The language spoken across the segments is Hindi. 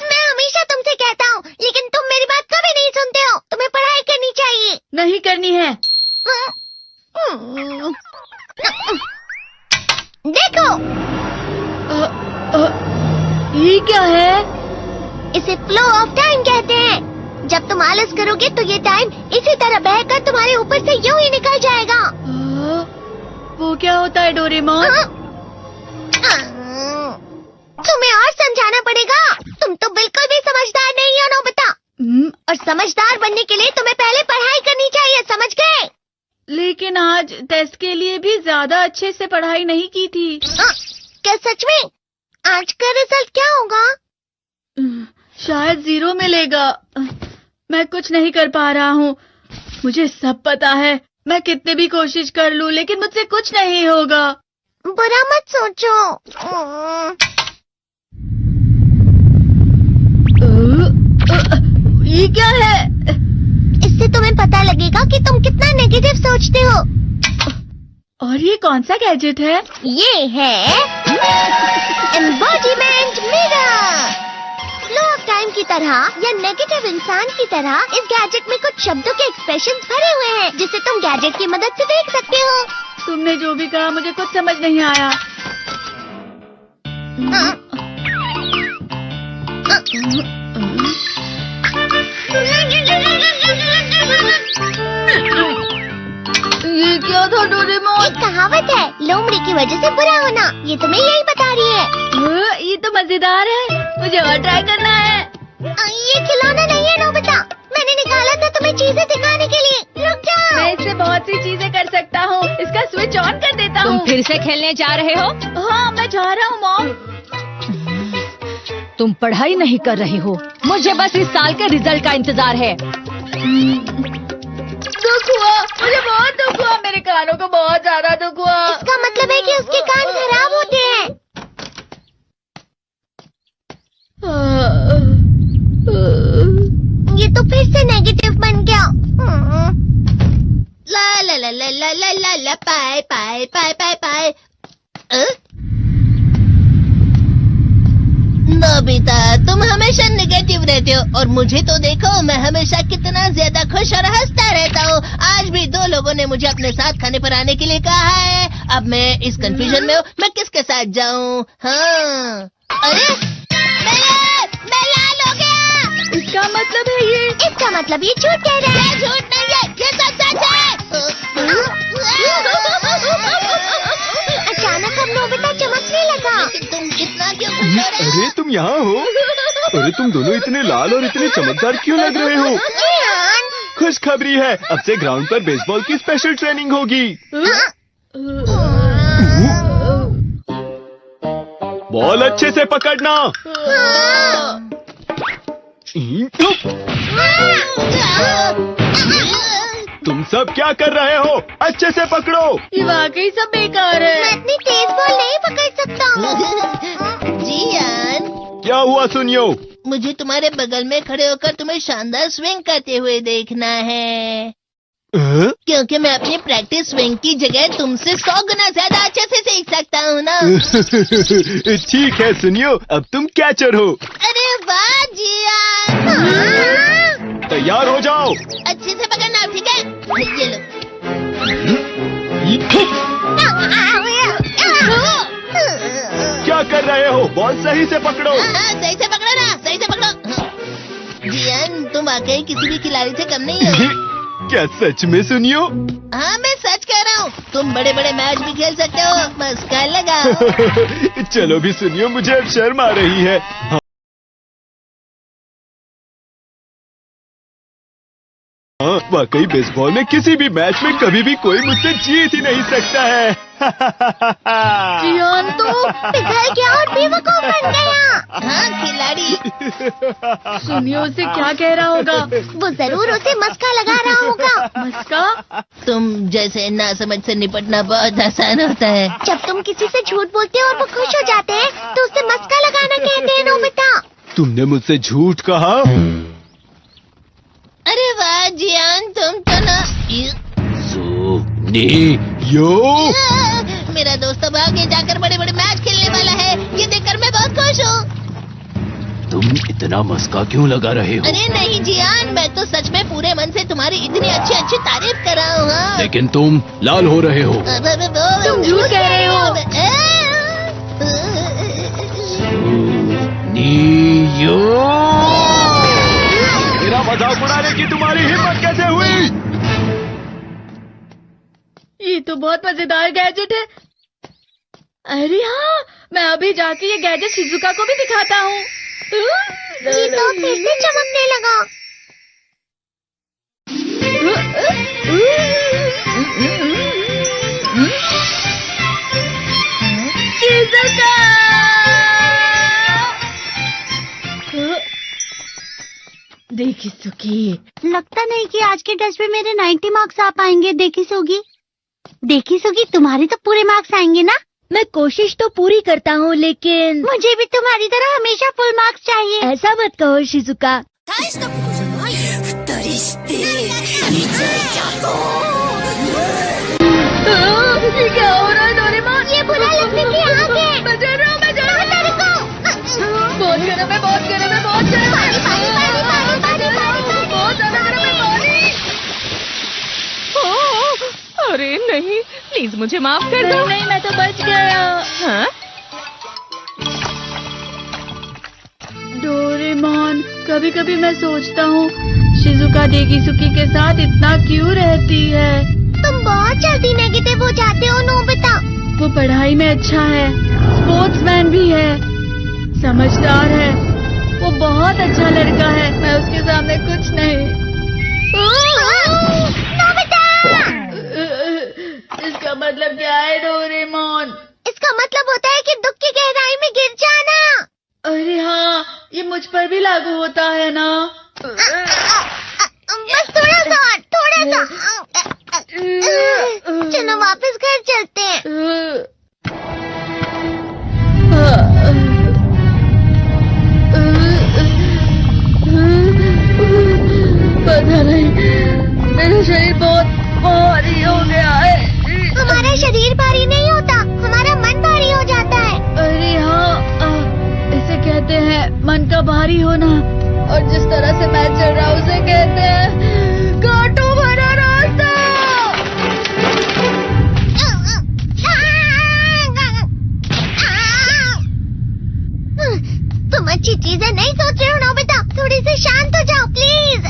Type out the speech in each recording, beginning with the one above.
मैं हमेशा तुमसे कहता हूँ, लेकिन तुम मेरी बात कभी नहीं सुनते हो। तुम्हें पढ़ाई करनी चाहिए। नहीं करनी है। देखो, ये क्या है? इसे फ्लो ऑफ टाइम कहते हैं। जब तुम आलस करोगे तो ये टाइम इसी तरह बहकर तुम्हारे ऊपर से यूं ही निकल जाएगा। वो क्या होता है डोरेमोन? तुम्हें और समझाना पड़ेगा। तुम तो बिल्कुल भी समझदार नहीं हो नोबिता। और समझदार बनने के लिए तुम्हें पहले पढ़ाई करनी चाहिए, समझ गए? लेकिन आज टेस्ट के लिए भी ज्यादा अच्छे से पढ़ाई नहीं की थी। क्या सच में? आज का रिजल्ट क्या होगा? शायद 0 मिलेगा। मैं कुछ नहीं कर पा रहा हूँ। मुझे सब पता है। मैं कितनी भी कोशिश कर लूँ, लेकिन मुझसे कुछ नहीं होगा। बुरा मत सोचो। ये क्या है? इससे तुम्हें पता लगेगा कि तुम कितना नेगेटिव सोचते हो। और ये कौन सा गैजेट है? ये है embodiment mirror. Flow of time की तरह या नेगेटिव इंसान की तरह इस गैजेट में कुछ शब्दों के एक्सप्रेशंस भरे हुए हैं, जिसे तुम गैजेट की मदद से देख सकते हो। तुमने जो भी कहा मुझे कुछ समझ नहीं आया। ये क्या था डोरेमोन? एक कहावत है, लोमड़ी की वजह से बुरा होना। ये तुम्हें यही बता रही है। ये तो मजेदार है। मुझे और ट्राई करना है। ये खिलौना नहीं है नोबिता। मैंने निकाला था तुम्हें चीजें दिखाने के लिए। रुक जाओ। मैं इससे बहुत सी चीजें कर सकता हूँ। इसका स्विच ऑन कर देता हूँ। तुम फिर से खेलने जा रहे हो? हाँ, मैं जा रहा हूँ मॉम। तुम पढ़ाई नहीं कर रही हो। मुझे बस इस साल के रिजल्ट का इंतजार है। दुख हुआ, मुझे बहुत दुख हुआ। मेरे कानों को बहुत ज्यादा दुख हुआ। इसका मतलब है कि उसके कान खराब होते हैं। ये तो फिर से नेगेटिव बन गया। ला ला ला ला ला ला ला ला पाए पाए पाए पाए पाए। नोबिता, तुम हमेशा नेगेटिव रहते हो और मुझे तो देखो, मैं हमेशा कितना ज्यादा खुश और हंसता रहता हूँ। आज भी 2 लोगों ने मुझे अपने साथ खाने पर आने के लिए कहा है। अब मैं इस कंफ्यूजन में हूँ, मैं किसके साथ जाऊँ? हाँ, अरे मैं लाल हो गया। इसका मतलब है ये? इसका मतलब ये झूठ कह रहा है। झूठ नहीं है, ये सच है। अचानक हम नोबिता चमकने लगा। तुम इतना क्यों खुश हो रहे हो? अरे तुम यहाँ हो? अरे तुम दोनों इतने लाल और इतने चमकदार क्यों लग रहे हो? खुशखबरी है, अब से ग्राउंड पर बेसबॉल की स्पेशल ट्रेनिंग होगी। बॉल अच्छे से पकड़ना। तुम सब क्या कर रहे हो? अच्छे से पकड़ो। ये वाकई सब बेकार है। मैं इतनी तेज बॉल नहीं पकड़ सकता हूँ। जियान, क्या हुआ सुनियो? मुझे तुम्हारे बगल में खड़े होकर तुम्हें शानदार स्विंग करते हुए देखना है। क्योंकि मैं अपनी प्रैक्टिस स्विंग की जगह तुमसे 100 गुना ज्यादा अच्छे से सीख सकता हूँ ना। ठीक है सुनियो, अब तुम कैचर हो। अरे वाह जियान। तैयार हो जाओ। अच्छे से पकड़ना, ठीक है? ये लो। क्या कर रहे हो? बॉल सही से पकड़ो। सही से पकड़ो ना, सही से पकड़ो। जियान, तुम वाकई किसी भी खिलाड़ी से कम नहीं हो। क्या सच में सुनियो? हाँ, मैं सच कह रहा हूँ। तुम बड़े बड़े मैच भी खेल सकते हो। मस्का लगाओ। चलो भी सुनियो, मुझे अब शर्म आ रही है। हाँ, वाकई बेसबॉल में किसी भी मैच में कभी भी कोई मुझसे जीत ही नहीं सकता है। जियान तो पिघल गया और बेवकूफ बन गया। हाँ, खिलाड़ी। सुनियो उसे क्या कह रहा होगा? वो जरूर उसे मस्का लगा रहा होगा। मस्का? तुम जैसे नासमझ से निपटना बहुत आसान होता है। जब तुम किसी से झूठ बोलते हो और वो खुश हो जाते हैं, तो उसे मस्का लगाना कहते हैं नोबिता। तुमने मुझसे झूठ कहा? अरे वाह जियान, तुम तो ना। यो, मेरा दोस्त अब आगे जाकर बड़े बड़े मैच खेलने वाला है। ये इतना मस्का क्यों लगा रहे हो? अरे नहीं जियान, मैं तो सच में पूरे मन से तुम्हारी इतनी अच्छी अच्छी तारीफ कर रहा हूँ। हाँ। लेकिन तुम लाल हो रहे हो। तुम झूठ कह रहे हो। मेरा मजाक उड़ाने की तुम्हारी हिम्मत कैसे हुई? ये तो बहुत मजेदार गैजेट है। अरे हाँ, मैं अभी जाके ये गैजेट शिजुका को भी दिखाता हूँ। ये तो फिर से चमकने लगा। शिजुका! देखी सुकी, लगता नहीं कि आज के टेस्ट में मेरे 90 मार्क्स आ पाएंगे। देखी सोगी तुम्हारे तो पूरे मार्क्स आएंगे ना? मैं कोशिश तो पूरी करता हूँ, लेकिन मुझे भी तुम्हारी तरह हमेशा फुल मार्क्स चाहिए। ऐसा मत कहो शिजुका। ये क्या हो रहा है डोरेमोन? ये बुरा लगने की आग है। मैं डर रहा हूँ, मैं डर रहा हूँ। बहुत गर्म है, बहुत गर्म है, बहुत गर्म है। बहुत ज्यादा गर्म है पानी। अरे नहीं, प्लीज मुझे माफ कर दो। नहीं, मैं तो बच गया। हाँ? डोरेमोन, कभी कभी मैं सोचता हूँ शिजुका डेगिसुकी के साथ इतना क्यों रहती है। तुम बहुत जल्दी नेगेटिव हो जाते हो नोबिता। वो पढ़ाई में अच्छा है, स्पोर्ट्समैन भी है, समझदार है, वो बहुत अच्छा लड़का है। मैं उसके सामने कुछ नहीं। नोबिता! इसका मतलब क्या है डोरेमोन? इसका मतलब होता है कि दुख की गहराई में गिर जाना। अरे हाँ, ये मुझ पर भी लागू होता है ना। बस थोड़ा सा। चलो वापस घर चलते हैं। पता नहीं, मेरा शरीर बहुत भारी हो गया है। हमारा शरीर भारी नहीं होता, हमारा मन भारी हो जाता है। अरे हाँ, इसे कहते हैं मन का भारी होना। और जिस तरह से मैं चल रहा हूँ उसे कहते हैं कांटों भरा रास्ता। तुम अच्छी चीजें नहीं सोच रहे हो नोबिता। थोड़ी सी शांत हो जाओ प्लीज।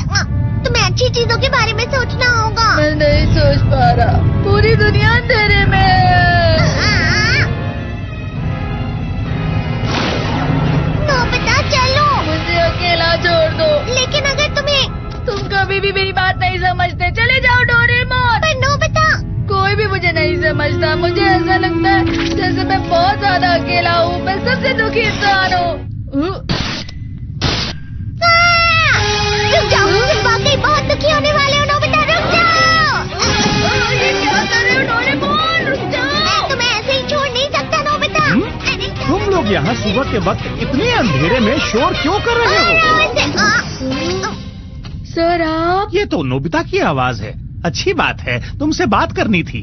तुम्हें अच्छी चीजों के बारे में सोचना होगा। मैं नहीं सोच पा रहा, पूरी दुनिया अंधेरे में है। नोबिता चलो। मुझे अकेला छोड़ दो। लेकिन अगर तुम कभी भी मेरी बात नहीं समझते। चले जाओ डोरेमोन। पर नोबिता। कोई भी मुझे नहीं समझता। मुझे ऐसा लगता है जैसे मैं बहुत ज्यादा अकेला हूँ। मैं सबसे दुखी इंसान हूँ। रुक जाओ, तुम वाकई बहुत दुखी होने वाले हो नोबिता। रुक जाओ। ये क्या कर रहे हो डोरेमोन? रुक जाओ। मैं तुम्हें ऐसे ही छोड़ नहीं सकता नोबिता। तुम लोग यहाँ सुबह के वक्त इतने अंधेरे में शोर क्यों कर रहे हो? सर आप? ये तो नोबिता की आवाज है। अच्छी बात है, तुमसे बात करनी थी।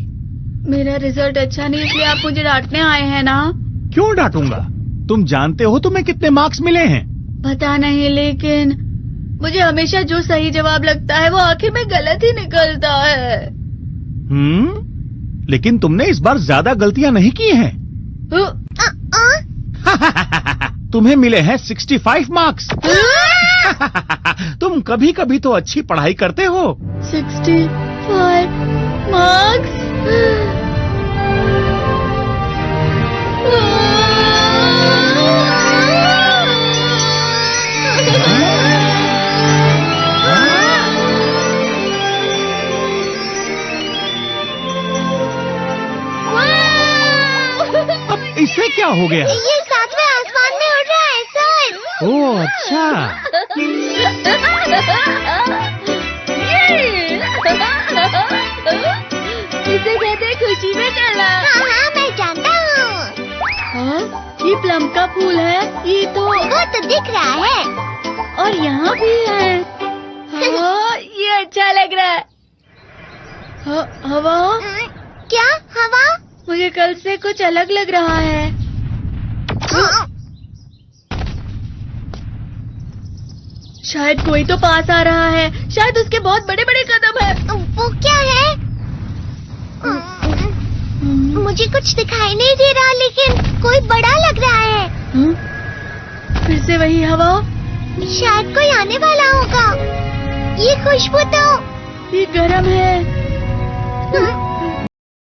मेरा रिजल्ट अच्छा नहीं, इसलिए आप मुझे डांटने आए हैं ना? क्यों डांटूंगा? तुम जानते हो तुम्हें कितने मार्क्स मिले हैं? पता नहीं, लेकिन मुझे हमेशा जो सही जवाब लगता है वो आखिर में गलत ही निकलता है। लेकिन तुमने इस बार ज्यादा गलतियां नहीं की हैं। तुम्हें मिले हैं 65 मार्क्स। तुम कभी कभी तो अच्छी पढ़ाई करते हो। 65 मार्क्स? अब इससे क्या हो गया? ये सातवें आसमान में उड़ रहा है सर। ओह अच्छा। इसे कहते हैं खुशी में चलना। हाँ मैं जानता हूँ। हाँ, ये प्लम का फूल है। ये तो वो तो दिख रहा है। और यहाँ भी है। हाँ, ये अच्छा लग रहा है। हवा? क्या हवा? मुझे कल से कुछ अलग लग रहा है। शायद कोई तो पास आ रहा है। शायद उसके बहुत बड़े बड़े कदम है। वो क्या है? मुझे कुछ दिखाई नहीं दे रहा, लेकिन कोई बड़ा लग रहा है। फिर से वही हवा। शायद कोई आने वाला होगा। ये खुशबू तो ये गरम है।